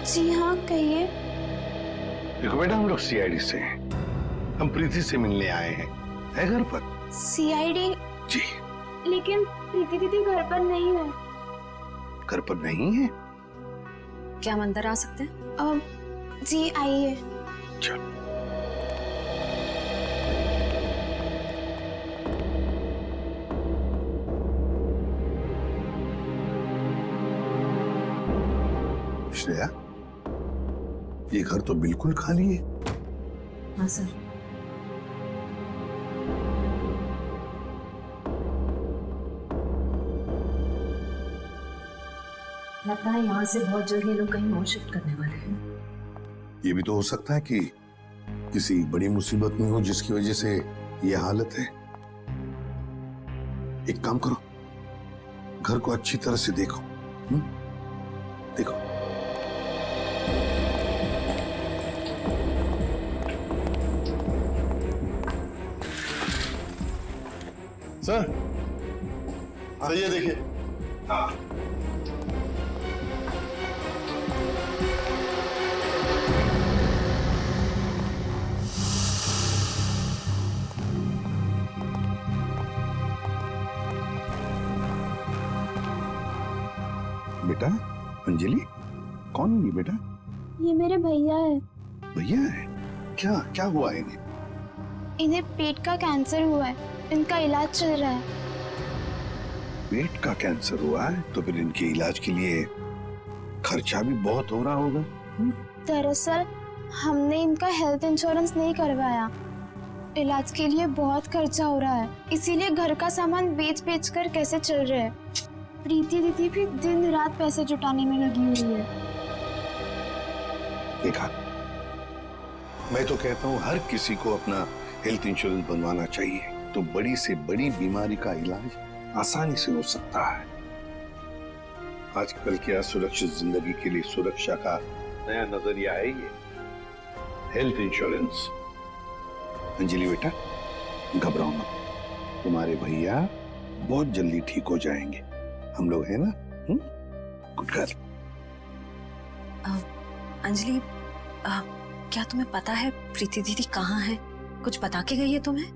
जी हाँ, कहिए। देखो बेटा, हम लोग सीआईडी से हैं। हम प्रीति से मिलने आए हैं। है घर पर? सीआईडी? जी। लेकिन प्रीति दीदी घर पर नहीं है। घर पर नहीं है? क्या हम अंदर आ सकते हैं? जी आइए। चलो। श्रेया, ये घर तो बिल्कुल खाली है। हाँ सर। लगता है यहाँ से बहुत जल्द ये लोग कहीं और शिफ्ट करने वाले हैं। ये भी तो हो सकता है कि किसी बड़ी मुसीबत में हो जिसकी वजह से ये हालत है। एक काम करो, घर को अच्छी तरह से देखो। देखो। सर, ये देखिए। हाँ। बेटा, अंजलि, कौन है ये बेटा? ये मेरे भैया है। भैया है? क्या क्या हुआ है इन्हें? इन्हें पेट का कैंसर हुआ है, इनका इलाज चल रहा है। पेट का कैंसर हुआ है तो फिर इनके इलाज के लिए खर्चा भी बहुत हो रहा होगा। दरअसल हमने इनका हेल्थ इंश्योरेंस नहीं करवाया। इलाज के लिए बहुत खर्चा हो रहा है, इसीलिए घर का सामान बेच बेच कर कैसे चल रहे हैं। प्रीति दीदी भी दिन रात पैसे जुटाने में लगी हुई है। देखा, मैं तो कहता हूँ हर किसी को अपना हेल्थ इंश्योरेंस बनवाना चाहिए, तो बड़ी से बड़ी बीमारी का इलाज आसानी से हो सकता है। आजकल के असुरक्षित जिंदगी के लिए सुरक्षा का नया नजरिया है ये हेल्थ इंश्योरेंस। अंजलि बेटा, घबराओ मत, तुम्हारे भैया बहुत जल्दी ठीक हो जाएंगे। हम लोग हैं ना? Good girl. अंजलि, क्या तुम्हें पता है प्रीति दीदी कहाँ है? कुछ बता के गई है तुम्हें?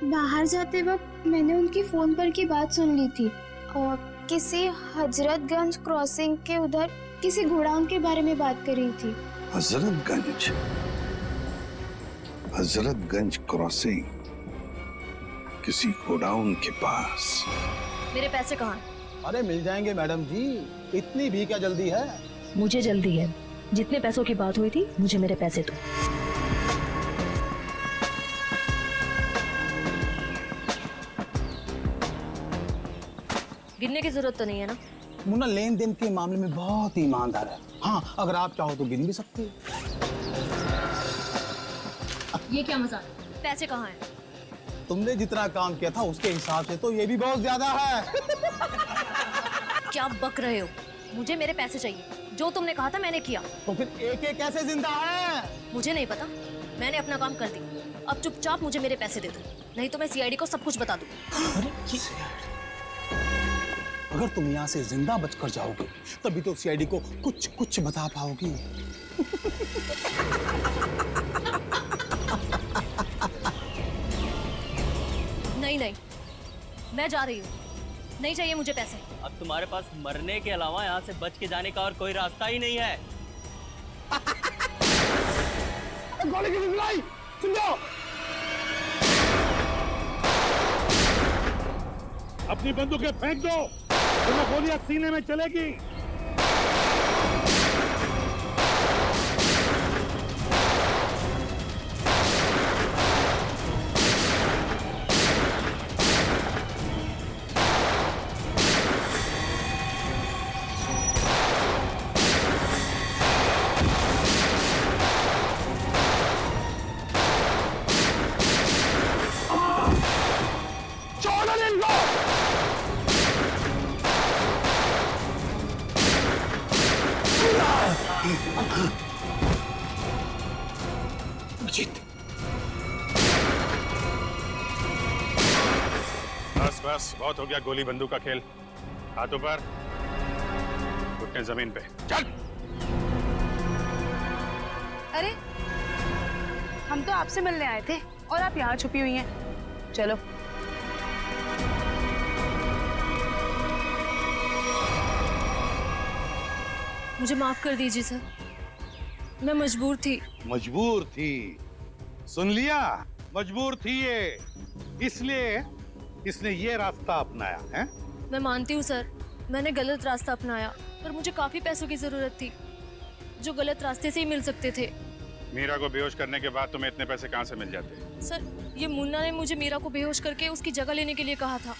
बाहर जाते वक्त मैंने उनकी फोन पर की बात सुन ली थी और किसी हजरतगंज क्रॉसिंग के उधर किसी गोडाउन के बारे में बात कर रही थी। हजरतगंज? हजरतगंज क्रॉसिंग, किसी गोडाउन के पास। मेरे पैसे कहाँ हैं? अरे मिल जाएंगे मैडम जी, इतनी भी क्या जल्दी है? मुझे जल्दी है। जितने पैसों की बात हुई थी, मुझे मेरे पैसे दो। गिनने की जरूरत तो नहीं है ना? मुन्ना लेन देन के मामले में बहुत ईमानदार है। हाँ, अगर आप चाहो तो गिन भी सकती है। ये क्या मजाक? पैसे कहाँ हैं? तुमने जितना काम किया था उसके हिसाब से तो ये भी बहुत ज्यादा है। क्या बक रहे हो? मुझे मेरे पैसे चाहिए। जो तुमने कहा था मैंने किया। तो फिर एक एक कैसे जिंदा है? मुझे नहीं पता, मैंने अपना काम कर दिया। अब चुपचाप मुझे मेरे पैसे दे दो, नहीं तो मैं सीआईडी को सब कुछ बता दूँ। अगर तुम यहाँ से जिंदा बचकर जाओगे तभी तो सीआईडी को कुछ कुछ बता पाओगी। नहीं नहीं, मैं जा रही हूँ। नहीं चाहिए मुझे पैसे। अब तुम्हारे पास मरने के अलावा यहाँ से बच के जाने का और कोई रास्ता ही नहीं है। गोली की सुनाई, सुन जाओ। अपनी बंदूकें फेंक दो, तुम्हें गोलियां सीने में चलेगी। अजीत, बस बस, बहुत हो गया गोली बंदूक का खेल। हाथों पर, घुटने जमीन पे। चल। अरे हम तो आपसे मिलने आए थे और आप यहाँ छुपी हुई हैं। चलो। मुझे माफ कर दीजिए सर, मैं मजबूर थी। मजबूर थी, सुन लिया, मजबूर थी ये, इसलिए इसने ये रास्ता अपनाया है। मैं मानती हूँ सर, मैंने गलत रास्ता अपनाया, पर मुझे काफी पैसों की जरूरत थी जो गलत रास्ते से ही मिल सकते थे। मीरा को बेहोश करने के बाद तुम्हें इतने पैसे कहाँ से मिल जाते? सर, ये मुन्ना ने मुझे मीरा को बेहोश करके उसकी जगह लेने के लिए कहा था,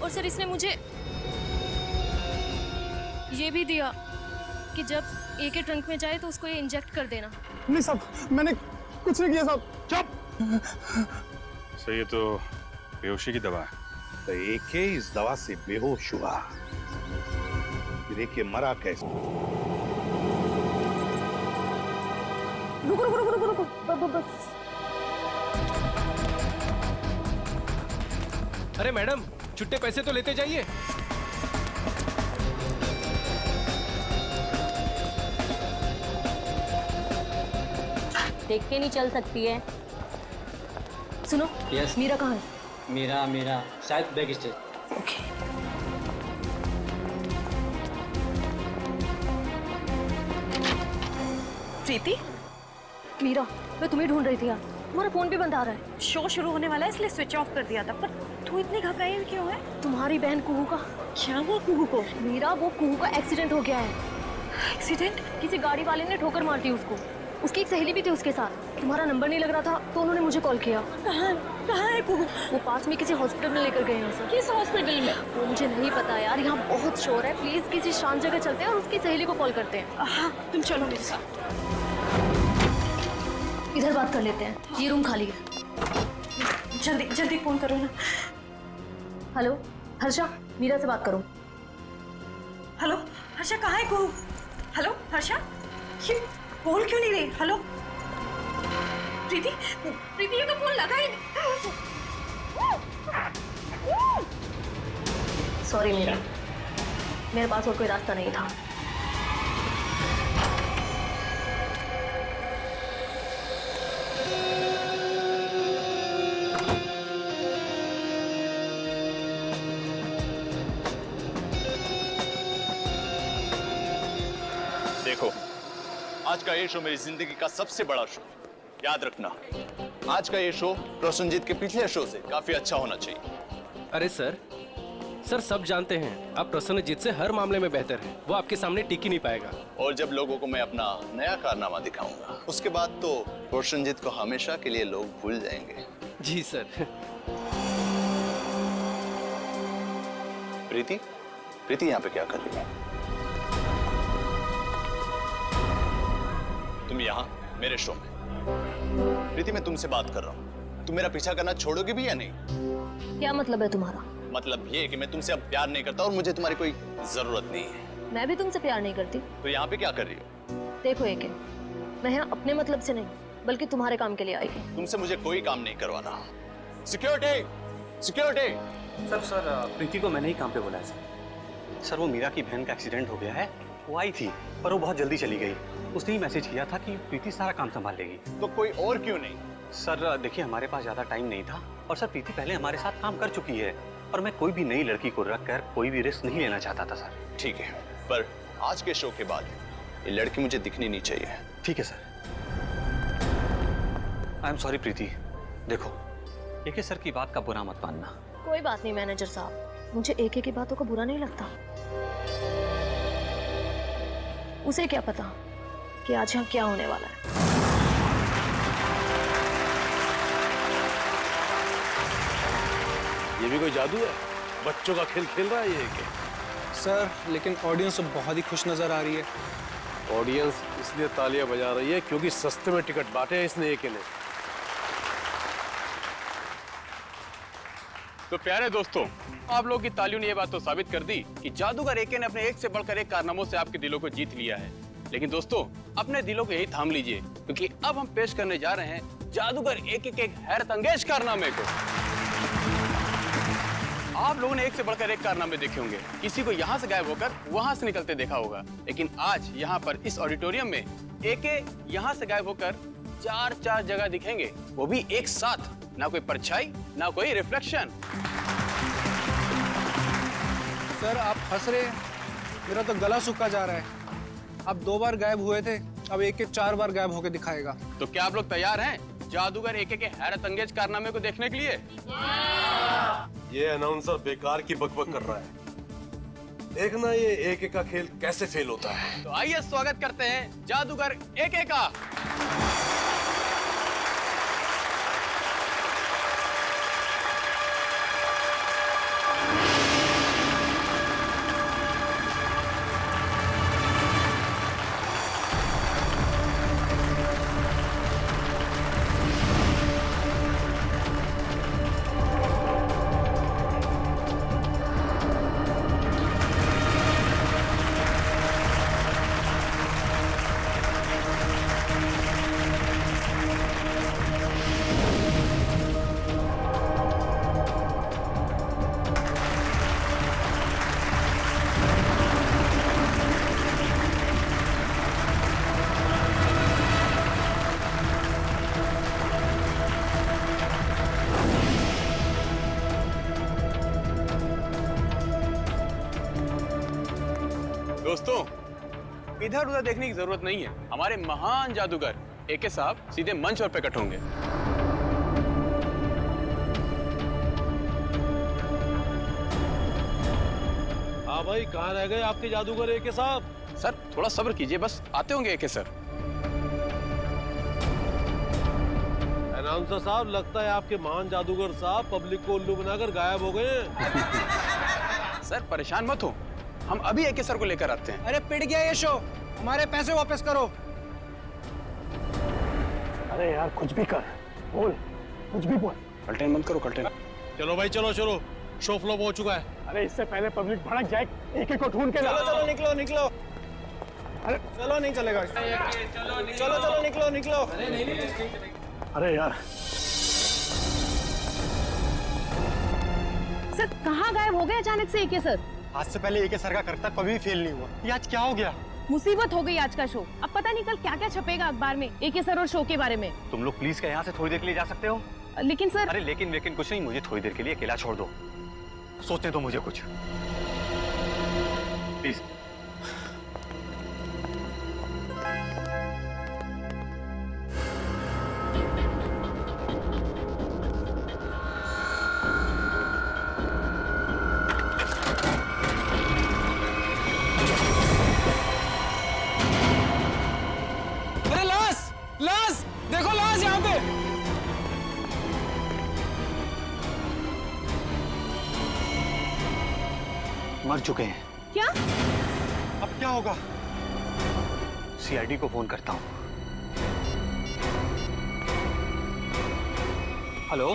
और सर इसने मुझे ये भी दिया कि जब ए के ट्रंक में जाए तो उसको ये इंजेक्ट कर देना। नहीं साहब, मैंने कुछ नहीं किया साहब। चुप। सर ये तो बेहोशी की दवा है। तो एके इस दवा से बेहोश हुआ, फिर एके मरा कैसे? रुको रुको रुको रुको रुको, बस। अरे मैडम, छुट्टे पैसे तो लेते जाइए। देख के नहीं चल सकती है। सुनो, यस। मीरा कहाँ है? मेरा शायद बैग स्टेज। ओके। प्रीति, मीरा, मैं तुम्हें ढूंढ रही थी यार, तुम्हारा फोन भी बंद आ रहा है। शो शुरू होने वाला है इसलिए स्विच ऑफ कर दिया था। पर तू इतनी घबराई हुई क्यों है? तुम्हारी बहन कुहू का। क्या हुआ कुहू को? मीरा, वो कुहू का एक्सीडेंट हो गया है। एक्सीडेंट? किसी गाड़ी वाले ने ठोकर मार दी उसको। उसकी एक सहेली भी थी उसके साथ। तुम्हारा नंबर नहीं लग रहा था तो उन्होंने मुझे कॉल किया। कहाँ है कुहू? वो पास में किसी हॉस्पिटल में लेकर गए हैं उसे। किस हॉस्पिटल में? वो मुझे नहीं पता यार, यहाँ बहुत शोर है। प्लीज किसी शांत जगह चलते हैं और उसकी सहेली को कॉल करते हैं। हाँ, तुम चलो मेरे साथ। इधर बात कर लेते हैं, ये रूम खाली है। जल्दी जल्दी फोन करो ना। हेलो हर्षा, मीरा से बात करो। हेलो हर्षा, कहाँ है कुहू? हेलो हर्षा, ये बोल क्यों नहीं रही? हेलो प्रीति, प्रीति ये तो फोन लगा ही नहीं। सॉरी मीरा, मेरे पास और कोई रास्ता नहीं था। देखो, आज का ये शो मेरी जिंदगी का सबसे बड़ा शो, याद रखना। आज का ये शो प्रसन्नजीत के पिछले शो से काफी अच्छा होना चाहिए। अरे सर सब जानते हैं आप प्रसन्नजीत से हर मामले में बेहतर हैं। वो आपके सामने टिक ही नहीं पाएगा। और जब लोगों को मैं अपना नया कारनामा दिखाऊंगा, उसके बाद तो प्रसन्नजीत को हमेशा के लिए लोग भूल जाएंगे। जी सर। प्रीति, प्रीति यहाँ पे क्या कर रही है? तुम यहाँ मेरे शो में। प्रीति, मैं तुमसे बात कर रहा हूँ। तुम मेरा पीछा करना छोड़ोगे भी या नहीं? क्या मतलब है तुम्हारा? मतलब ये कि मैं तुमसे अब प्यार नहीं करता और मुझे तुम्हारी कोई जरूरत नहीं है। मैं भी तुमसे प्यार नहीं करती। तो यहाँ पे क्या कर रही हो? देखो एके, मैं यहाँ अपने मतलब से नहीं बल्कि तुम्हारे काम के लिए आई हूँ। तुमसे मुझे कोई काम नहीं करवाना। Security, security. सर प्रीति को मैंने ही काम पे बुलाया सर। सर वो मीरा की बहन का एक्सीडेंट हो गया है। वो आई थी पर वो बहुत जल्दी चली गई। उसने ही मैसेज किया था कि प्रीति सारा काम संभाल लेगी। तो कोई और क्यों नहीं? सर देखिए, हमारे पास ज्यादा टाइम नहीं था और सर प्रीति पहले हमारे साथ काम कर चुकी है और मैं कोई भी नई लड़की को रख कर कोई भी रिस्क नहीं लेना चाहता था सर। ठीक है, पर आज के शो के बाद ये लड़की मुझे दिखनी नहीं चाहिए। ठीक है सर। आई एम सॉरी प्रीति। देखो, एके सर की बात का बुरा मत मानना। कोई बात नहीं मैनेजर साहब, मुझे एके की बातों का बुरा नहीं लगता। उसे क्या पता कि आज यहाँ क्या होने वाला है। ये भी कोई जादू है? बच्चों का खेल खेल रहा है ये क्या? सर लेकिन ऑडियंस तो बहुत ही खुश नजर आ रही है। ऑडियंस इसलिए तालियां बजा रही है क्योंकि सस्ते में टिकट बांटे हैं इसने एके ने। तो प्यारे दोस्तों, आप लोगों की तालियों ने ये बात तो साबित कर दी कि जादूगर एके ने अपने एक से बढ़कर एक कारनामों से आपके दिलों को जीत लिया है। लेकिन दोस्तों, अपने दिलों को यही थाम लीजिए क्योंकि अब हम पेश करने जा रहे हैं जादूगर एके के एक हैरत अंगेज कारनामे को। आप लोगों ने एक से बढ़कर एक कारनामे देखे होंगे। किसी को यहाँ से गायब होकर वहाँ से निकलते देखा होगा, लेकिन आज यहाँ पर इस ऑडिटोरियम में एके यहाँ से गायब होकर चार जगह दिखेंगे, वो भी एक साथ। ना कोई परछाई, ना कोई रिफ्लेक्शन। सर आप हंस रहे हैं, मेरा तो गला सूखा जा रहा है। अब 2 बार गायब हुए थे, अब एक 4 बार गायब होकर दिखाएगा। तो क्या आप लोग तैयार हैं जादूगर एके के हैरत अंगेज कारनामे को देखने के लिए? ये अनाउंसर बेकार की बकबक कर रहा है। देखना ये एके का खेल कैसे फेल होता है। तो आइए स्वागत करते हैं जादूगर एके का। दोस्तों, इधर उधर देखने की जरूरत नहीं है। हमारे महान जादूगर एके साहब सीधे मंच पर प्रकट होंगे। हाँ भाई, कहाँ रह गए आपके जादूगर एके साहब? सर थोड़ा सब्र कीजिए, बस आते होंगे एके सर। अनाउंसर साहब, लगता है आपके महान जादूगर साहब पब्लिक को उल्लू बनाकर गायब हो गए। सर परेशान मत हो, हम अभी एके सर को लेकर आते हैं। अरे पिट गया ये शो, हमारे पैसे वापस करो। अरे यार कुछ भी कर, बोल, कुछ भी बोल। कल्टेन मत करो, कल्टेन। चलो भाई चलो चलो, शो फ्लॉप हो चुका है। अरे इससे पहले पब्लिक भड़क जाए, एके को ढूंढ के ला। चलो चलो निकलो निकलो। अरे चलो नहीं चलेगा। चलो चलो निकलो निकलो। अरे यार सर कहाँ गायब हो गए अचानक से एके सर? आज से पहले एके सर का करतब कभी भी फेल नहीं हुआ। ये आज क्या हो गया? मुसीबत हो गई आज का शो। अब पता नहीं कल क्या क्या छपेगा अखबार में एके सर और शो के बारे में। तुम लोग प्लीज क्या यहाँ से थोड़ी देर के लिए जा सकते हो? लेकिन सर। अरे लेकिन कुछ नहीं, मुझे थोड़ी देर के लिए अकेला छोड़ दो, सोचने दो मुझे कुछ, प्लीज। लाश देखो, लाश यहाँ पे। मर चुके हैं। क्या? अब क्या होगा? सीआईडी को फोन करता हूँ। हेलो,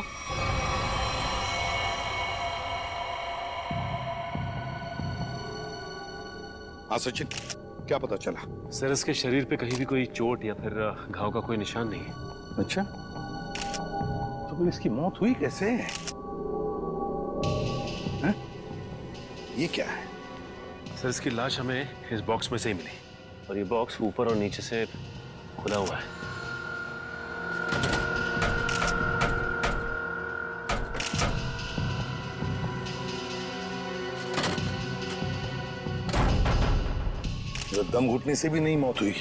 हाँ सचिन, क्या पता चला? सर इसके शरीर पे कहीं भी कोई चोट या फिर घाव का कोई निशान नहीं है। अच्छा, तो फिर इसकी मौत हुई कैसे? हैं? ये क्या है? सर इसकी लाश हमें इस बॉक्स में से ही मिली, और ये बॉक्स ऊपर और नीचे से खुला हुआ है। दम घुटने से भी नहीं मौत हुई।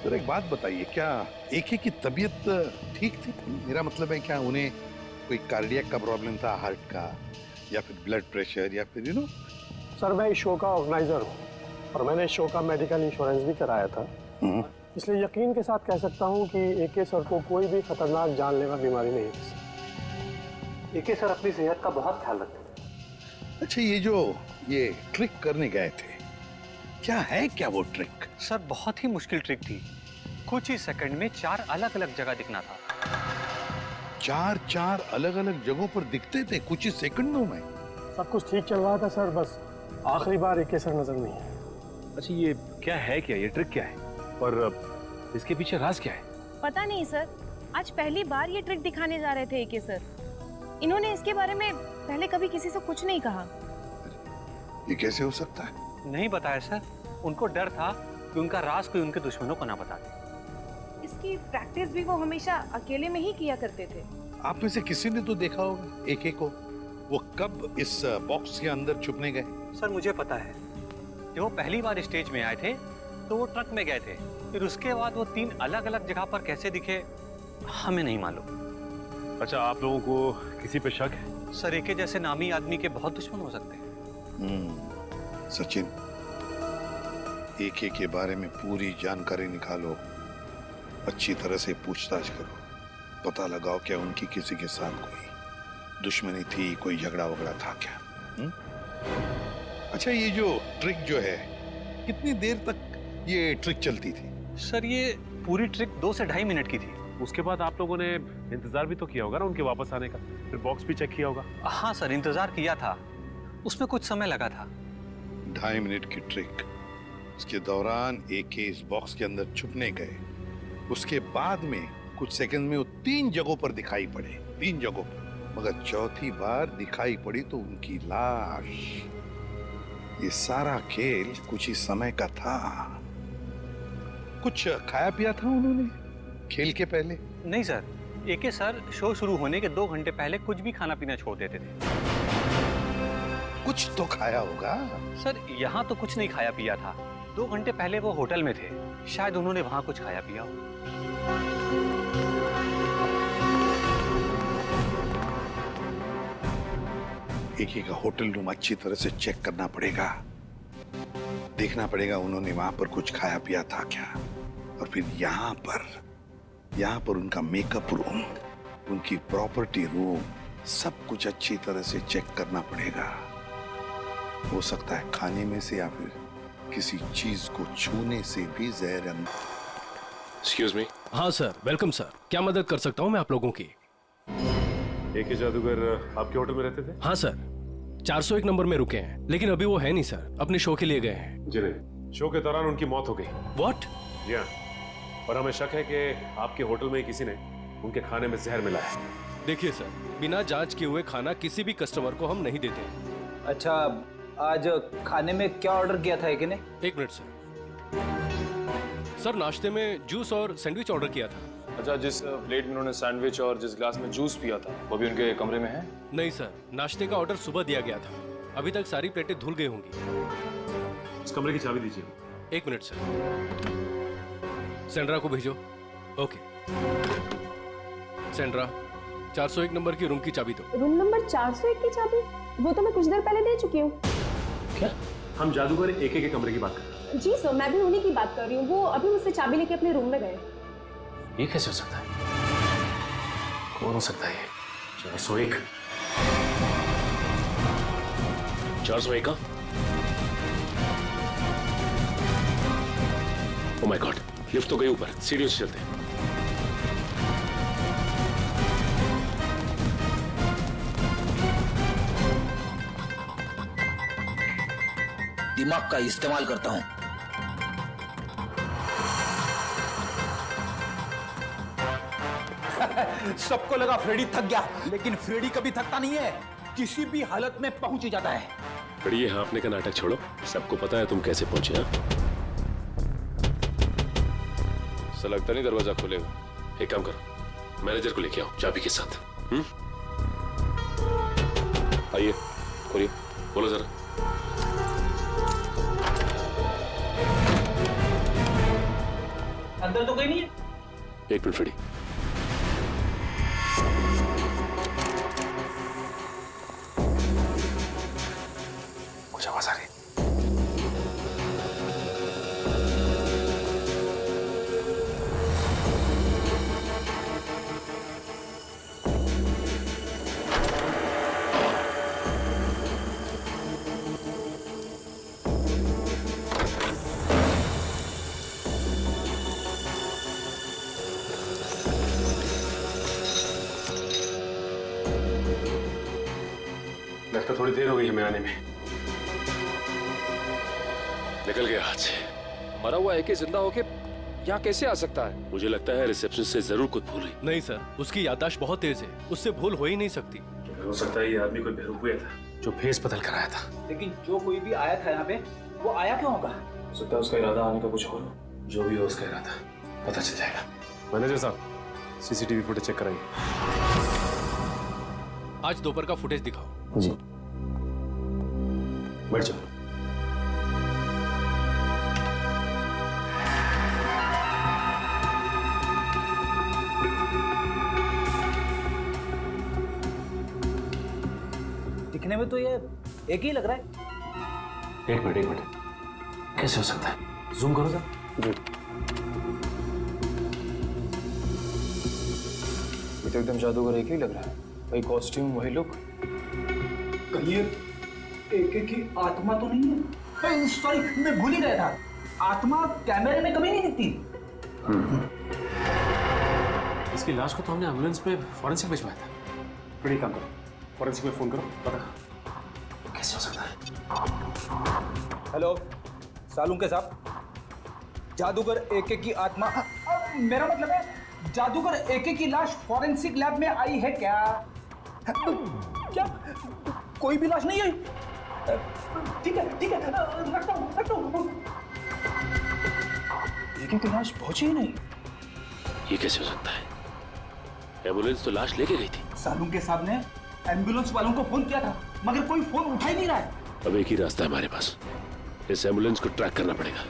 तो एक बात बताइए, क्या एके की तबीयत ठीक थी? मेरा मतलब है, क्या उन्हें कोई कार्डियक का प्रॉब्लम था, हार्ट का, या फिर ब्लड प्रेशर, या फिर सर मैं इस शो का ऑर्गेनाइजर हूँ और मैंने इस शो का मेडिकल इंश्योरेंस भी कराया था, इसलिए यकीन के साथ कह सकता हूँ कि एके सर को कोई भी खतरनाक जानलेवा बीमारी नहीं थी। एके सर अपनी सेहत का बहुत ख्याल रखते थे। अच्छा, ये ट्रिक करने गए थे, क्या है क्या वो ट्रिक? सर बहुत ही मुश्किल ट्रिक थी। कुछ ही सेकंड में 4 अलग अलग जगह दिखना था। 4 अलग अलग जगहों पर दिखते थे कुछ ही सेकंडों में? सब कुछ ठीक चल रहा था सर, बस आखिरी बार एके सर नजर नहीं है। अच्छा, ये क्या है, क्या ये ट्रिक क्या है, और इसके पीछे राज क्या है? पता नहीं सर, आज पहली बार ये ट्रिक दिखाने जा रहे थे एके सर। इन्होंने इसके बारे में पहले कभी किसी से कुछ नहीं कहा। ये कैसे हो सकता है? नहीं बताया सर, उनको डर था कि उनका राज कोई उनके दुश्मनों को ना बता दे। इसकी प्रैक्टिस भी वो हमेशा अकेले में ही किया करते थे। आप में से किसी ने तो देखा होगा एके को, वो कब इस बॉक्स के अंदर छुपने गए? सर मुझे पता है, जब वो पहली बार स्टेज में आए थे तो वो ट्रक में गए थे, फिर उसके बाद वो 3 अलग अलग जगह पर कैसे दिखे हमें नहीं मालूम। अच्छा, आप लोगों को किसी पे शक है? सर एके जैसे नामी आदमी के बहुत दुश्मन हो सकते हैं। सचिन, एके के बारे में पूरी जानकारी निकालो, अच्छी तरह से पूछताछ करो, पता लगाओ क्या उनकी किसी के साथ कोई दुश्मनी थी, कोई झगड़ा वगड़ा था क्या? अच्छा, ये जो ट्रिक जो है, कितनी देर तक ये ट्रिक चलती थी? सर ये पूरी ट्रिक 2 से 2.5 मिनट की थी। उसके बाद आप लोगों ने इंतजार भी तो किया होगा ना उनके वापस आने का, फिर बॉक्स भी चेक किया होगा। हाँ सर, इंतजार किया था, उसमें कुछ समय लगा था। 2.5 मिनट की ट्रिक, उसके दौरान एके इस बॉक्स के अंदर छुपने गए, उसके बाद में कुछ सेकंड में वो 3 जगहों पर दिखाई पड़े, 3 जगहों पर, मगर चौथी बार दिखाई पड़ी तो उनकी लाश। ये सारा खेल कुछ ही समय का था। कुछ खाया पिया था उन्होंने खेल के पहले? नहीं सर, एके सर शो शुरू होने के 2 घंटे पहले कुछ भी खाना पीना छोड़ देते थे। कुछ तो खाया होगा? सर यहाँ तो कुछ नहीं खाया पिया था, 2 घंटे पहले वो होटल में थे, शायद उन्होंने वहां कुछ खाया पिया हो। एके का होटल रूम अच्छी तरह से चेक करना पड़ेगा, देखना पड़ेगा उन्होंने वहां पर कुछ खाया पिया था क्या, और फिर यहाँ पर उनका मेकअप रूम, उनकी प्रॉपर्टी रूम, सब कुछ अच्छी तरह से चेक करना पड़ेगा। हो सकता है खाने में से या फिर किसी चीज को छूने से भी जहर अंदर। Excuse me. हाँ सर, वेलकम सर, क्या मदद कर सकता हूँ मैं आप लोगों की? एके जादूगर आपके होटल में रहते थे? हाँ सर, 401 नंबर में रुके हैं, लेकिन अभी वो है नहीं सर, अपने शो के लिए गए हैं। जी नहीं, शो के दौरान उनकी मौत हो गई। व्हाट? जी हाँ, और हमें शक है कि आपके होटल में किसी ने उनके खाने में जहर मिलाया है। देखिए सर, बिना जांच किए हुए खाना किसी भी कस्टमर को हम नहीं देते। अच्छा, आज खाने में क्या ऑर्डर किया था एके ने? 1 मिनट सर। सर नाश्ते में जूस और सैंडविच ऑर्डर किया था। अच्छा, जिस प्लेट में उन्होंने सैंडविच और जिस ग्लास में जूस पिया था वो भी उनके कमरे में है? नहीं सर, नाश्ते का ऑर्डर सुबह दिया गया था, अभी तक सारी प्लेटें धुल गई होंगी। उस कमरे की चाबी दीजिए। 1 मिनट सर। सेंड्रा को भेजो। ओके सेंड्रा, 401 नंबर की रूम की चाबी दो। रूम नंबर 401 की चाबी? वो तो मैं कुछ देर पहले दे चुकी हूँ। क्या? हम जादूगर एके के कमरे की बात कर रहे हैं। जी सर, मैं भी उन्हीं की बात कर रही हूँ, वो अभी मुझसे चाबी लेके अपने रूम में गए। ये कैसे हो सकता है? कौन हो सकता है ये? 401? 401 का? ओह माय गॉड, लिफ्ट तो गई ऊपर, सीढ़ियों से चलते हैं। दिमाग का इस्तेमाल करता हूँ। सबको लगा फ्रेडी थक गया, लेकिन फ्रेडी कभी थकता नहीं है, किसी भी हालत में पहुंच ही जाता है। फ्रेडी, ये हाँफने का नाटक छोड़ो, सबको पता है तुम कैसे पहुंचे। ऐसा लगता नहीं दरवाजा खोलेगा। एक काम करो, मैनेजर को लेके आओ चाबी के साथ। आइए, खोलिए, बोलो जरा। अंदर तो कोई नहीं है। 1 मिनट फ्रेडी। कुछ आवाज आ रही है। लगता थोड़ी देर हो गई हमें आने में। निकल गया हाथ से। मरा हुआ एके जिंदा होके यहाँ कैसे आ सकता है? मुझे लगता है रिसेप्शन से जरूर कुछ भूल हुई। नहीं सर, उसकी याददाश्त बहुत तेज है, उससे भूल हो ही नहीं सकती। हो सकता है ये आदमी कोई बेवकूफ था जो भेस बदल कर आया था। लेकिन जो कोई भी आया था यहाँ पे, वो आया क्यों होगा? हो सकता है उसका इरादा आने का कुछ और हो। जो भी हो उसका इरादा पता चल जाएगा। मैनेजर साहब, सीसीटीवी फुटेज चेक कराइए। आज दोपहर का फुटेज दिखाओ। जी। बैठ जाओ। दिखने में तो ये एक ही लग रहा है। एक मिनट। कैसे हो सकता है? जूम करो सर। जी। ये तो एकदम जादूगर एक ही लग रहा है। वही कॉस्ट्यूम, वही लुक। कहीं एक की आत्मा तो नहीं है? सॉरी, मैं भूल ही गया था। आत्मा कैमरे में कभी नहीं दिखती। इसकी लाश को तो हमने एम्बुलेंस पे फॉरेंसिक भिजवाया था। बड़ी काम करो, फॉरेंसिक में फोन करो, पता कैसे हो सकता है। हेलो सालुंके साहब, जादूगर एके की आत्मा, मेरा मतलब है जादूगर एके की लाश फॉरेंसिक लैब में आई है क्या? क्या कोई भी लाश नहीं आई? ठीक है रखता हूँ। एके की लाश पहुंची ही नहीं। ये कैसे हो सकता है? एम्बुलेंस तो लाश लेके गई थी। सालुंके साहब ने एम्बुलेंस वालों को फोन किया था, मगर कोई फोन उठा ही नहीं रहा है। अब एक ही रास्ता है हमारे पास, इस एम्बुलेंस को ट्रैक करना पड़ेगा।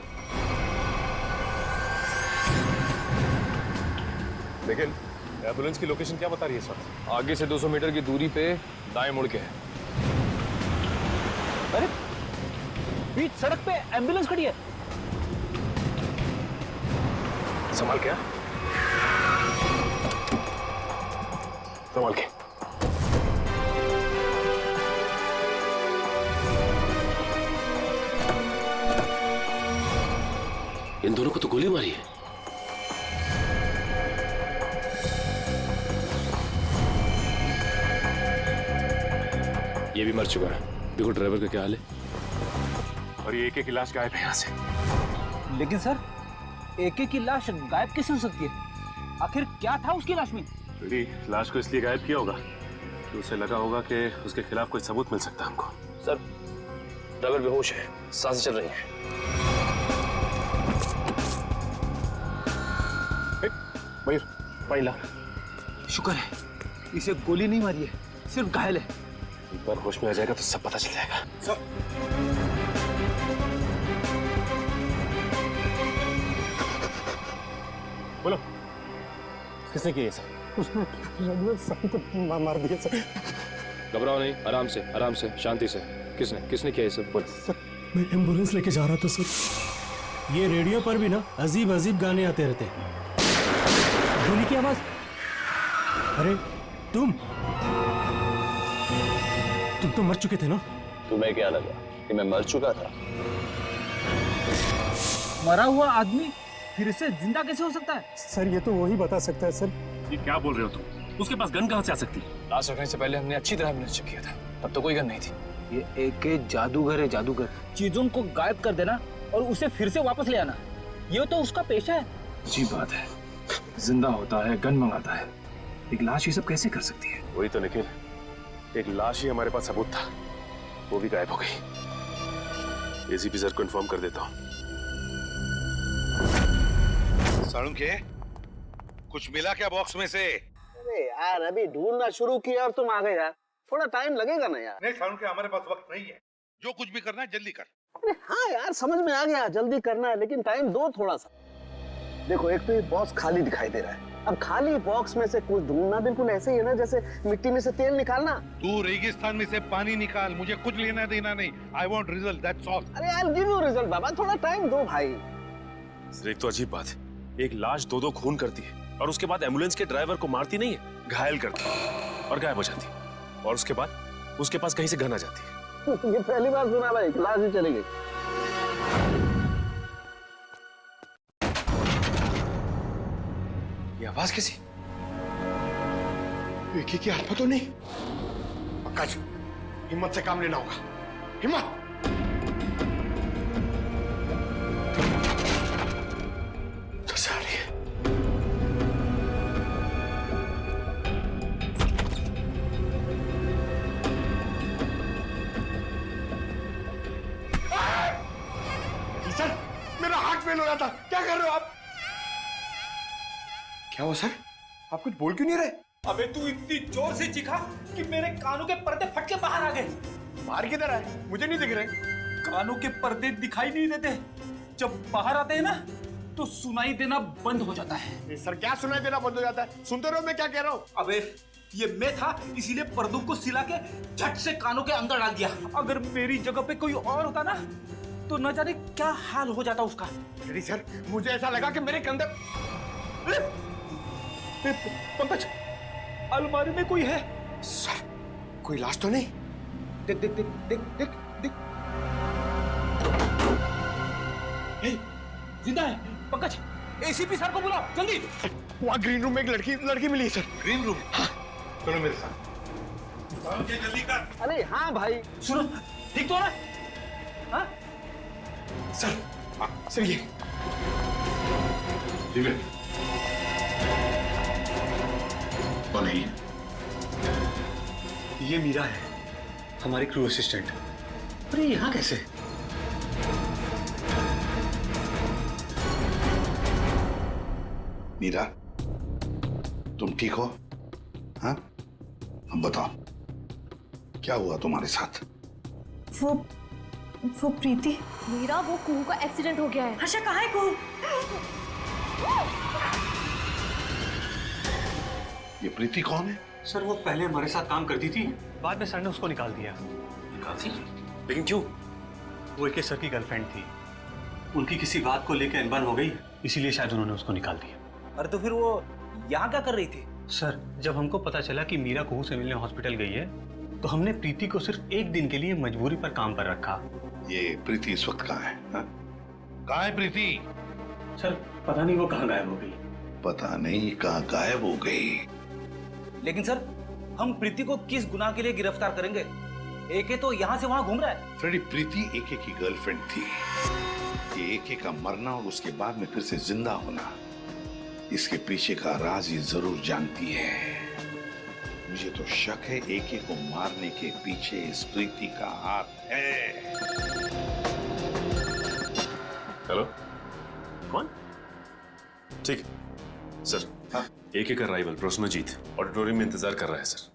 लेकिन एम्बुलेंस की लोकेशन क्या बता रही है इस वक्त? आगे से 200 मीटर की दूरी पे दाएं मुड़ के है। अरे बीच सड़क पे एम्बुलेंस खड़ी है। संभाल के, संभाल के। इन दोनों को तो गोली मारी है। ये भी मर चुका है। देखो ड्राइवर का क्या हाल है। और ये एके की लाश गायब है यहाँ से। लेकिन सर, एके की लाश गायब कैसे हो सकती है? आखिर क्या था उसकी लाश में? लाश को इसलिए गायब किया होगा कि उसे लगा होगा कि उसके खिलाफ कोई सबूत मिल सकता है हमको। सर, ड्राइवर बेहोश है, सांसें चल रही हैं। मयूर, पानी ला। शुक्र है इसे गोली नहीं मारी है, सिर्फ घायल है। एक बार होश में आ जाएगा तो सब पता चल जाएगा। सर, बोलो, किसने किया ये सब? उसने रघुवीर साहब को मार दिया सर। घबराओ नहीं, आराम से, शांति से। किसने किया ये सब? बोलो। सर, मैं एम्बुलेंस लेके जा रहा था सर। ये रेडियो पर भी ना अजीब अजीब गाने आते रहते हैं। गोली की आवाज। अरे तुम तो मर चुके थे ना? तुम्हें क्या लगा कि मैं मर चुका था? मरा हुआ आदमी फिर से जिंदा कैसे हो सकता है? सर ये तो वही बता सकता है सर। ये क्या बोल रहे हो तुम? उसके पास गन कहाँ से आ सकती है? लाश रखने से पहले हमने अच्छी तरह एम्बुलेंस चेक किया था, तब तो कोई गन नहीं थी। ये एके जादूगर है, जादूगर। चीजों को गायब कर देना और उसे फिर से वापस ले आना, ये तो उसका पेशा है। अजीब बात है, जिंदा होता है, गन मंगाता है, एक लाश ये सब कैसे कर सकती है? वही तो निखिल, एक लाश ही हमारे पास सबूत था, वो भी गायब हो गई। एसीपी सर को इन्फॉर्म कर देता हूँ। सालुंके, कुछ मिला क्या बॉक्स में से? अरे यार, अभी ढूंढना शुरू किया और तुम आ गए यार। थोड़ा टाइम लगेगा ना यार। नहीं सालुंके, हमारे पास वक्त नहीं है। जो कुछ भी करना है जल्दी कर। अरे हाँ यार, समझ में आ गया, जल्दी करना है, लेकिन टाइम दो थोड़ा सा। देखो, एक तो ये बॉक्स खाली दिखाई दे रहा है। अब खाली बॉक्स में से कुछ ढूंढना बिल्कुल ऐसे ही है ना जैसे मिट्टी में से तेल निकालना। तू रेगिस्तान में से पानी निकाल, मुझे कुछ लेना देना नहीं। I want result, that's all. अरे I will give you result बाबा, थोड़ा टाइम दो भाई। एक तो अजीब बात है, एक लाश दो खून करती है और उसके बाद एम्बुलेंस के ड्राइवर को मारती नहीं है, घायल करती है और गायब हो जाती है। और उसके बाद उसके पास कहीं से गन आ जाती है। ये पहली बार सुना भाई, लाश ही चली गई। ये आवाज कैसी? एक की आत्मा तो नहीं? पक्का जी, हिम्मत से काम लेना होगा। हिम्मत। आ रही है। सर मेरा हार्ट फेल हो रहा था, क्या कर रहे हो आप? क्या हुआ सर, आप कुछ बोल क्यों नहीं रहे? अबे तू इतनी जोर से चीखा कि मेरे कानों के पर्दे फट के बाहर आ गए। बाहर किधर आए, मुझे नहीं दिख रहे। कानों के पर्दे दिखाई नहीं देते, जब बाहर आते हैं ना तो सुनाई देना बंद हो जाता है। सर क्या सुनाई देना बंद हो जाता है? सुनते रहो मैं क्या कह रहा हूँ। अबे ये मैं था, इसीलिए पर्दों को सिला के झट से कानों के अंदर डाल दिया। अगर मेरी जगह पे कोई और होता ना तो न जाने क्या हाल हो जाता उसका। अरे सर मुझे ऐसा लगा कि मेरे कंधे। पंकज अलमारी में कोई है। सर कोई लाश तो नहीं? देख देख देख देख देख देख। जिंदा है पंकज। एसीपी सर को बुलाओ जल्दी। वहाँ ग्रीन रूम में एक लड़की मिली है सर। Green room? हाँ चलो मेरे साथ। जल्दी कर। अरे हाँ भाई सुनो, ठीक तो है? हाँ सर। हाँ सर ये कौन है? ये मीरा है, हमारी क्रू असिस्टेंट। अरे यहाँ कैसे? मीरा तुम ठीक हो? हाँ अब बताओ क्या हुआ तुम्हारे साथ? वो प्रीति। मीरा वो कुहू का एक्सीडेंट हो गया है। हर्षा कहाँ है कुहू? ये प्रीति कौन है? सर वो पहले हमारे साथ काम करती थी, बाद में सर ने उसको निकाल दिया। निकाल दी? लेकिन क्यों? वो एक सर की गर्लफ्रेंड थी, उनकी किसी बात को लेकर अनबन हो गई, इसीलिए शायद उन्होंने उसको निकाल दिया। अरे तो फिर वो यहाँ क्या कर रही थी? सर जब हमको पता चला कि मीरा कुहू से मिलने हॉस्पिटल गई है तो हमने प्रीति को सिर्फ एक दिन के लिए मजबूरी पर काम पर रखा। ये प्रीति इस वक्त कहाँ है? कहाँ है प्रीति? सर पता नहीं वो कहाँ गायब हो गई। पता नहीं कहाँ गायब हो गई। लेकिन सर हम प्रीति को किस गुनाह के लिए गिरफ्तार करेंगे? एके तो यहाँ से वहाँ घूम रहा है। फ्रेडी प्रीति एके की गर्लफ्रेंड थी। ये एके का मरना और उसके बाद में फिर से जिंदा होना, इसके पीछे का राज ये जरूर जानती है। मुझे तो शक है एके को मारने के पीछे इस प्रीति का हाथ है। हेलो कौन? ठीक है सर। हाँ एके का राइवल प्रसन्नजीत ऑडिटोरियम में इंतजार कर रहा है सर,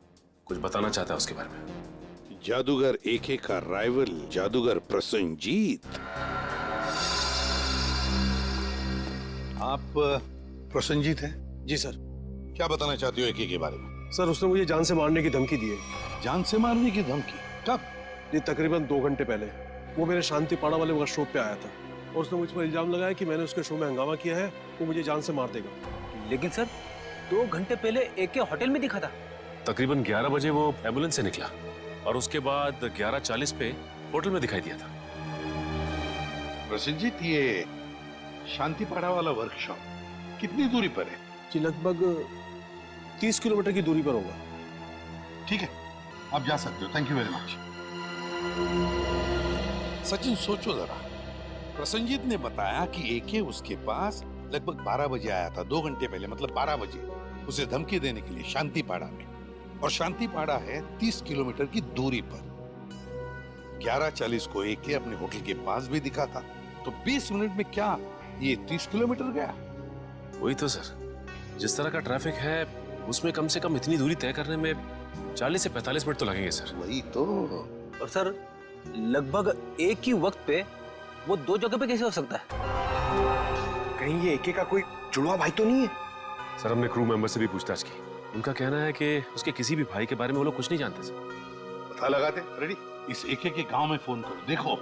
कुछ बताना चाहता है उसके बारे में। जादूगर एके का राइवल जादूगर प्रसन्नजीत? आप प्रसन्नजीत हैं? जी सर। क्या बताना चाहते हो एके के बारे में? सर उसने मुझे जान से मारने की धमकी दी है। जान से मारने की धमकी? कब? ये तकरीबन 2 घंटे पहले। वो मेरे शांति पाड़ा वाले वर्कशॉप पे आया था और उसने मुझ पर इल्जाम लगाया कि मैंने उसके शो में हंगामा किया है, वो मुझे जान से मार देगा। लेकिन सर 2 घंटे पहले एके होटल में दिखा था। तकरीबन 11 बजे वो एम्बुलेंस से निकला और उसके बाद 11:40 पे होटल में दिखाई दिया था। प्रसन्नजीत ये शांतिपाड़ा वाला वर्कशॉप कितनी दूरी पर है? जी लगभग 30 किलोमीटर की दूरी पर होगा। ठीक है आप जा सकते हो, thank you very much. Sachin सोचो जरा, प्रसन्नजीत ने बताया कि एके उसके पास लगभग 12 बजे आया था, 2 घंटे पहले, मतलब 12 बजे उसे धमकी देने के लिए शांतिपाड़ा में, और शांतिपाड़ा है 30 किलोमीटर की दूरी पर। 11:40 को एके अपने होटल के पास भी दिखा था, तो 20 मिनट में क्या ये 30 किलोमीटर गया? वही तो सर, जिस तरह का ट्रैफिक है उसमें कम से कम इतनी दूरी तय करने में 40 से 45 मिनट तो लगेंगे सर। वही तो। और सर लगभग एक ही वक्त पे वो 2 जगह पे कैसे हो सकता है? कहीं ये एके का कोई जुड़वा भाई तो नहीं है? सर हमने क्रू मेंबर से भी पूछताछ की, उनका कहना है कि उसके किसी भी भाई के बारे में वो लोग कुछ नहीं जानते सर। पता लगाते। रेडी, इस एके के गांव में फोन करो, देखो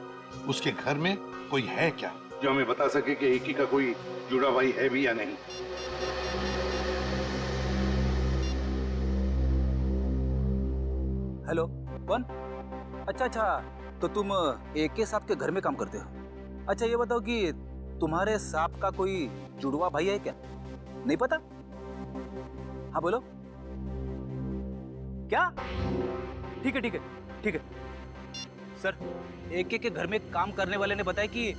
उसके घर में कोई है क्या जो हमें बता सके कि एके का कोई जुड़ा भाई है भी या नहीं। हेलो कौन? अच्छा तो तुम एके साहब के घर में काम करते हो? अच्छा ये बताओ कि तुम्हारे साहब का कोई जुड़वा भाई है क्या? नहीं पता? हाँ बोलो। क्या? ठीक है सर, एके के घर में काम करने वाले ने बताया कि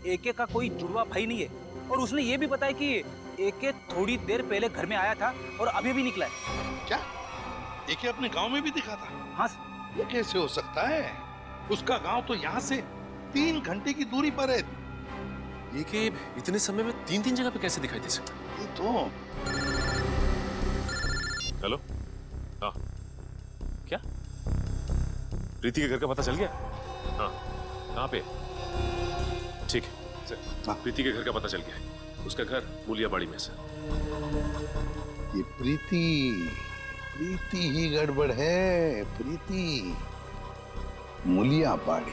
एके का कोई जुड़वा भाई नहीं है, और उसने ये भी बताया कि एके थोड़ी देर पहले घर में आया था और अभी भी निकला है। क्या एके अपने गांव में भी दिखा था? हाँ। ये कैसे हो सकता है? उसका गांव तो यहाँ से 3 घंटे की दूरी पर है। ये कि इतने समय में 3 जगह पे कैसे दिखाई दे सकता? ये तो हेलो, हाँ, क्या प्रीति के घर का पता चल गया? हाँ, कहाँ पे? ठीक है सर, प्रीति के घर का पता चल गया है। उसका घर मूलियाबाड़ी में सर। ये प्रीति ही गड़बड़ है। प्रीति मूलियाबाड़ी।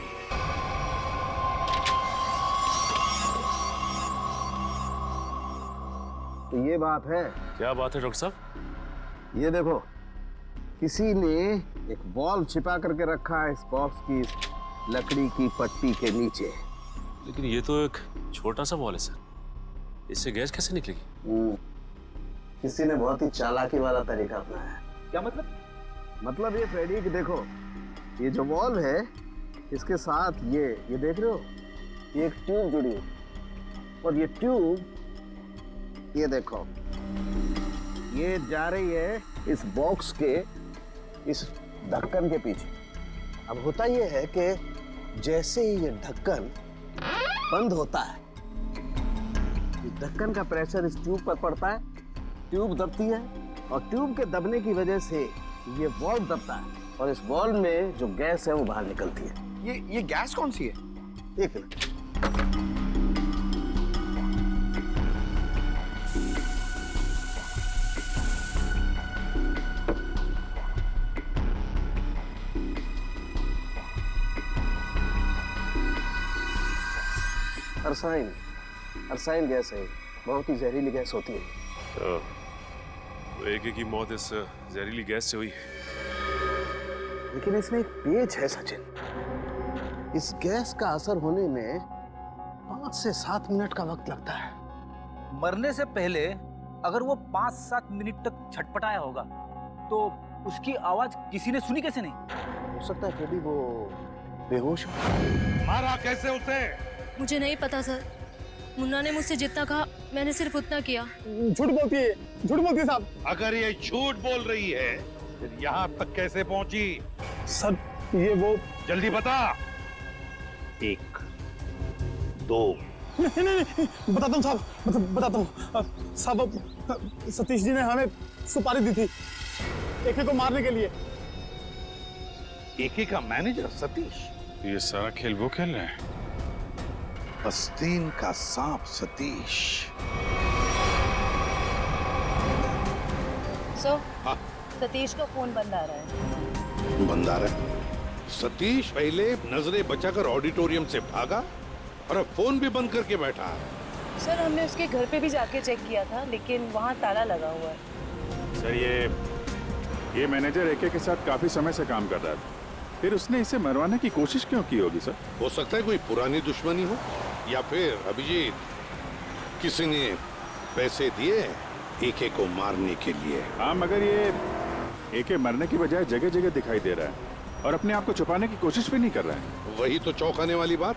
तो ये बात है। क्या बात है डॉक्टर साहब? ये देखो, किसी ने एक बॉल्ब छिपा करके रखा है इस बॉक्स की लकड़ी की पट्टी के नीचे। लेकिन ये तो एक छोटा सा बॉल है सर, इससे गैस कैसे निकलेगी? किसी ने बहुत ही चालाकी वाला तरीका अपनाया है। क्या मतलब? मतलब ये फ्रेडी कि देखो, ये जो बॉल है इसके साथ ये देख रहे हो, ये एक ट्यूब जुड़ी है और ये ट्यूब ये देखो, ये जा रही है इस बॉक्स के इस ढक्कन के पीछे। अब होता ये है कि जैसे ही ये ढक्कन बंद होता है, इस ढक्कन का प्रेशर इस ट्यूब पर पड़ता है, ट्यूब दबती है और ट्यूब के दबने की वजह से ये बॉल्ब दबता है और इस बॉल्ब में जो गैस है वो बाहर निकलती है। ये गैस कौन सी है? एक मिनट। अरसाइन गैस है, बहुत ही जहरीली गैस होती है। तो एक की मौत इस जहरीली गैस से हुई। लेकिन इसमें एक पेच है सचिन, इस गैस का असर होने में 5 से 7 मिनट का वक्त लगता है। मरने से पहले अगर वो 5-7 मिनट तक छटपटाया होगा तो उसकी आवाज किसी ने सुनी कैसे नहीं? हो सकता है फिर भी वो बेहोश हो। मारा कैसे उसे? मुझे नहीं पता सर, मुन्ना ने मुझसे जितना कहा मैंने सिर्फ उतना किया। झूठ बोलती है साहब। अगर ये झूठ बोल रही है फिर यहाँ तक कैसे पहुंची? सर ये वो, जल्दी बता। 1 2 नहीं, बताता हूँ साहब, बताता हूँ साहब। सतीश जी ने हमें सुपारी दी थी एके को मारने के लिए। एके का मैनेजर सतीश? ये सारा खेल वो खेल रहे हैं। आस्तीन का सांप सतीश। सतीश का फोन बंद आ रहा है। बंद आ रहा है? सतीश पहले नजरें बचाकर ऑडिटोरियम से भागा और अब फोन भी बंद करके बैठा है। सर हमने उसके घर पे भी जाके चेक किया था लेकिन वहाँ ताला लगा हुआ है। सर ये मैनेजर एके के साथ काफी समय से काम कर रहा था, फिर उसने इसे मरवाने की कोशिश क्यों की होगी सर? हो सकता है कोई पुरानी दुश्मनी हो या फिर अभिजीत किसी ने पैसे दिए एके को मारने के लिए। हाँ, मगर ये एके मरने की बजाय जगह जगह दिखाई दे रहा है और अपने आप को छुपाने की कोशिश भी नहीं कर रहा है। वही तो चौंकाने वाली बात।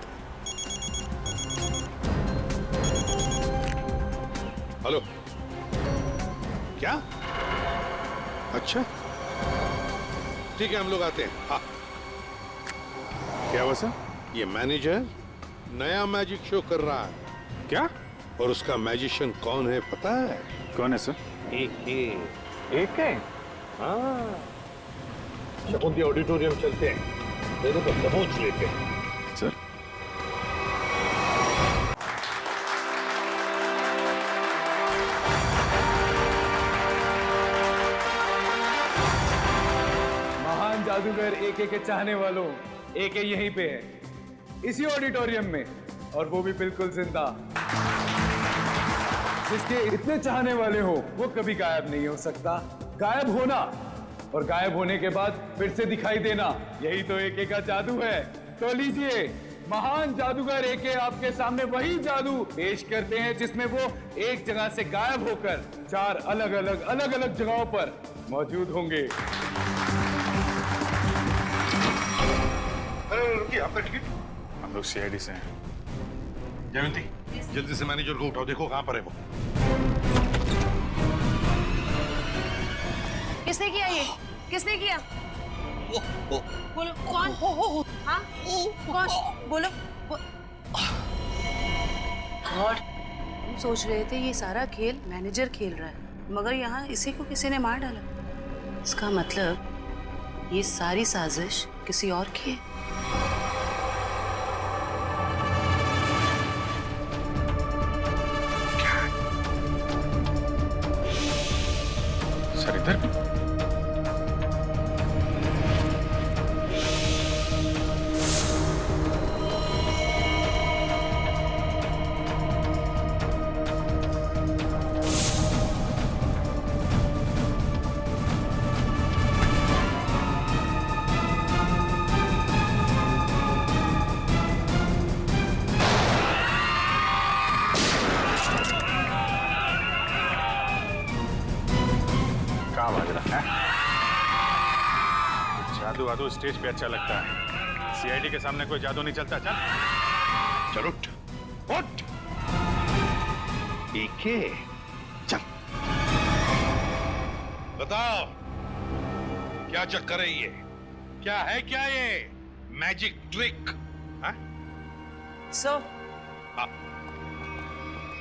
हेलो, क्या? अच्छा ठीक है, हम लोग आते हैं। हाँ। क्या हुआ सर? ये मैनेजर नया मैजिक शो कर रहा है। क्या? और उसका मैजिशियन कौन है पता है? कौन है सर? एक है। हाँ, शकुंती ऑडिटोरियम चलते हैं, दोनों को दबोच लेते हैं। सर महान जादूगर एके के चाहने वालों, एके यहीं पे है, इसी ऑडिटोरियम में, और वो भी बिल्कुल जिंदा। जिसके इतने चाहने वाले हो वो कभी गायब नहीं हो सकता। गायब होना और गायब होने के बाद फिर से दिखाई देना, यही तो एके का जादू है। तो लीजिए, महान जादूगर एके आपके सामने वही जादू पेश करते हैं जिसमें वो एक जगह से गायब होकर 4 अलग अलग जगहों पर मौजूद होंगे। हम लोग सीआईडी से हैं। जयंती, जल्दी से मैनेजर को उठाओ, देखो कहां पर है वो। किसने किया ये? किसने किया? बोलो कौन? हाँ कौन? बोलो। गॉड, हम सोच रहे थे ये सारा खेल मैनेजर खेल रहा है, मगर यहाँ इसी को किसी ने मार डाला। इसका मतलब ये सारी साजिश किसी और की है। सर इधर भी? जादू वादू स्टेज पे अच्छा लगता है, सीआईडी के सामने कोई जादू नहीं चलता। चल उठ उठ, एके चल बताओ क्या चक्कर है ये? क्या है क्या ये मैजिक ट्रिक? सो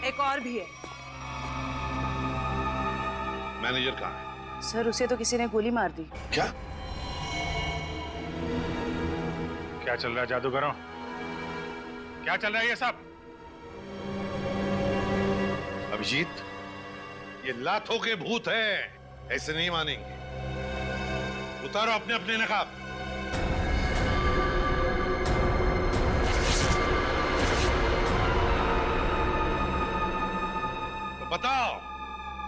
एक और भी है। मैनेजर कहाँ है? सर उसे तो किसी ने गोली मार दी। क्या क्या चल रहा है जादूगरों? क्या चल रहा है ये सब? अभिजीत, ये लातों के भूत है, ऐसे नहीं मानेंगे। उतारो अपने अपने नकाब। तो बताओ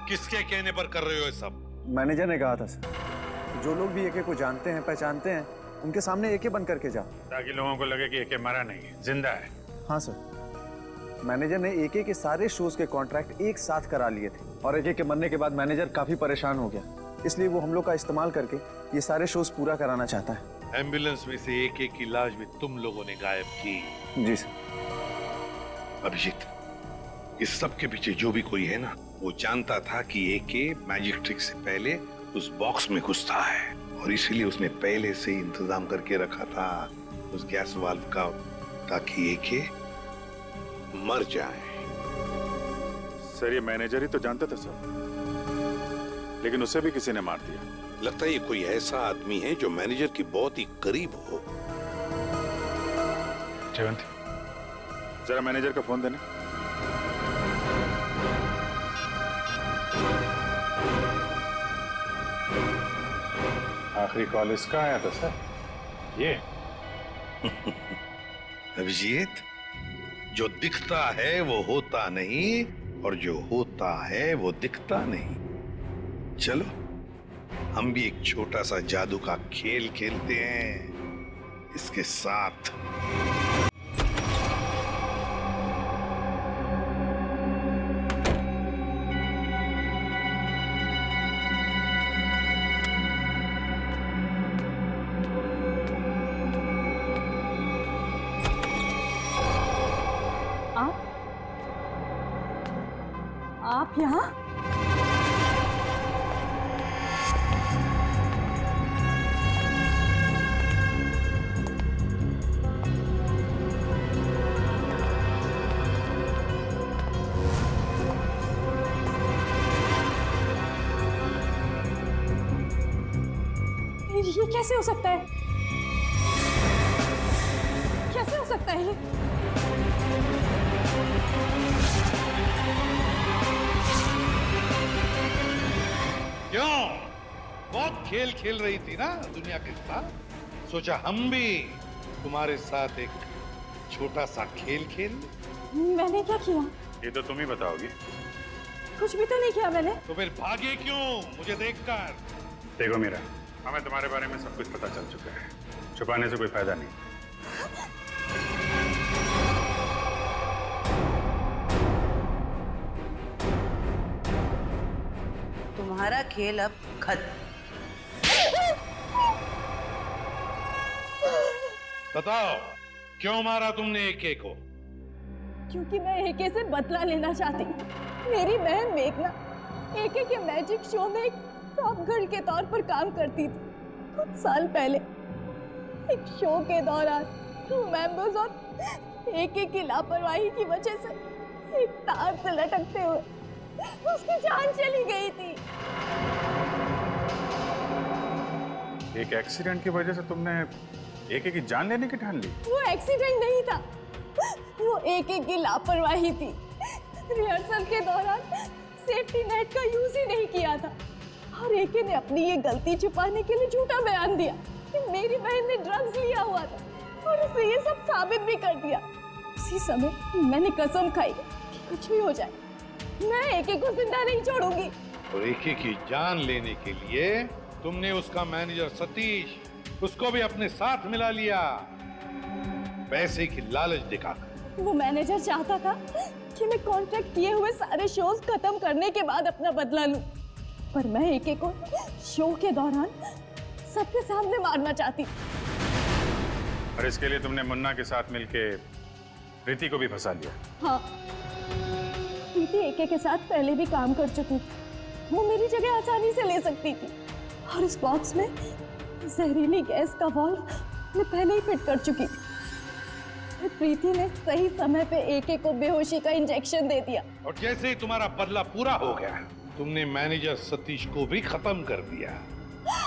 किसके कहने पर कर रहे हो ये सब? मैनेजर ने कहा था सर, जो लोग भी एके को जानते हैं पहचानते हैं उनके सामने एके बन करके जाओ, ताकि लोगों को लगे कि एके मरा नहीं, जिंदा है। हाँ सर, मैनेजर ने एके के सारे शोज के कॉन्ट्रैक्ट एक साथ करा लिए थे और एके के मरने के बाद मैनेजर काफी परेशान हो गया, इसलिए वो हम लोग का इस्तेमाल करके ये सारे शोज पूरा कराना चाहता है। एम्बुलेंस में से एके की लाश भी तुम लोगों ने गायब की? जी सर। अभिजीत, इस सब के पीछे जो भी कोई है ना, वो जानता था कि एके मैजिक ट्रिक से पहले उस बॉक्स में घुसता है और इसीलिए उसने पहले से ही इंतजाम करके रखा था उस गैस वाल्व का, ताकि एके मर जाए। सर ये मैनेजर ही तो जानता था सब, लेकिन उसे भी किसी ने मार दिया। लगता है ये कोई ऐसा आदमी है जो मैनेजर की बहुत ही करीब हो। जयवंती, जरा मैनेजर का फोन देना। आखिरी कॉल इसका आया था सर। ये अभिजीत, जो दिखता है वो होता नहीं और जो होता है वो दिखता नहीं। चलो हम भी एक छोटा सा जादू का खेल खेलते हैं इसके साथ। आप यहाँ? ये कैसे हो सकता है? कैसे हो सकता है ये? क्यों? बहुत खेल खेल रही थी ना दुनिया के साथ, सोचा हम भी तुम्हारे साथ एक छोटा सा खेल खेल। मैंने क्या किया? ये तो तुम ही बताओगी। कुछ भी तो नहीं किया मैंने। तो फिर भागे क्यों मुझे देखकर? देखो मीरा, हमें तुम्हारे बारे में सब कुछ पता चल चुका है, छुपाने से कोई फायदा नहीं। तुम्हारा खेल अब खत्म। बताओ क्यों मारा तुमने एके को? क्योंकि मैं एके से बदला लेना चाहती थी। मेरी बहन मेघना एके के मैजिक शो में एक टॉप गर्ल के तौर पर काम करती थी। कुछ साल पहले एक शो के दौरान क्रू मेंबर्स और एके की लापरवाही की वजह से एक तार से लटकते हुए उसकी जान चली गई थी। एक एक्सीडेंट की वजह से तुमने एके की जान लेने की ठान ली? वो एक्सीडेंट नहीं था, वो एके की लापरवाही थी। रिहर्सल के दौरान सेफ्टी नेट का यूज ही नहीं किया था और एके ने अपनी ये गलती छुपाने के लिए झूठा बयान दिया कि मेरी बहन ने ड्रग्स लिया हुआ था और उसे ये सब साबित भी कर दिया। उसी समय मैंने कसम खाई कि कुछ भी हो जाए मैं एके को जिंदा नहीं छोड़ूंगी। और एके की जान लेने के लिए तुमने उसका मैनेजर सतीश, उसको भी अपने साथ मिला लिया, पैसे की लालच दिखाकर। वो मैनेजर चाहता था कि मैं कॉन्ट्रैक्ट किए हुए सारे शोज खत्म करने के बाद अपना बदला लूं, पर मैं एके को शो के दौरान सबके सामने मारना चाहती। और इसके लिए तुमने मुन्ना के साथ मिलके प्रीति को भी फंसा लिया? हाँ, प्रीति एके के साथ पहले भी काम कर चुकी थी, वो मेरी जगह आसानी से ले सकती थी और इस बॉक्स में जहरीली गैस का वाल्व मैं पहले ही फिट कर चुकी थी। प्रीति ने सही समय पे एके को बेहोशी का इंजेक्शन दे दिया और जैसे ही तुम्हारा बदला पूरा हो गया, तुमने मैनेजर सतीश को भी खत्म कर दिया।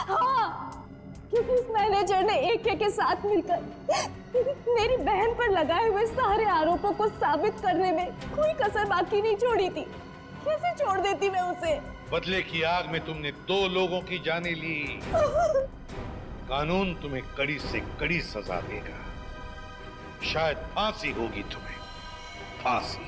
हाँ, क्योंकि उस मैनेजर ने एके के साथ मिलकर मेरी बहन पर लगाए हुए सारे आरोपों को साबित करने में कोई कसर बाकी नहीं छोड़ी थी। कैसे छोड़ देती मैं उसे? बदले की आग में तुमने 2 लोगों की जानें ली। कानून तुम्हें कड़ी से कड़ी सजा देगा, शायद फांसी होगी तुम्हें, फांसी।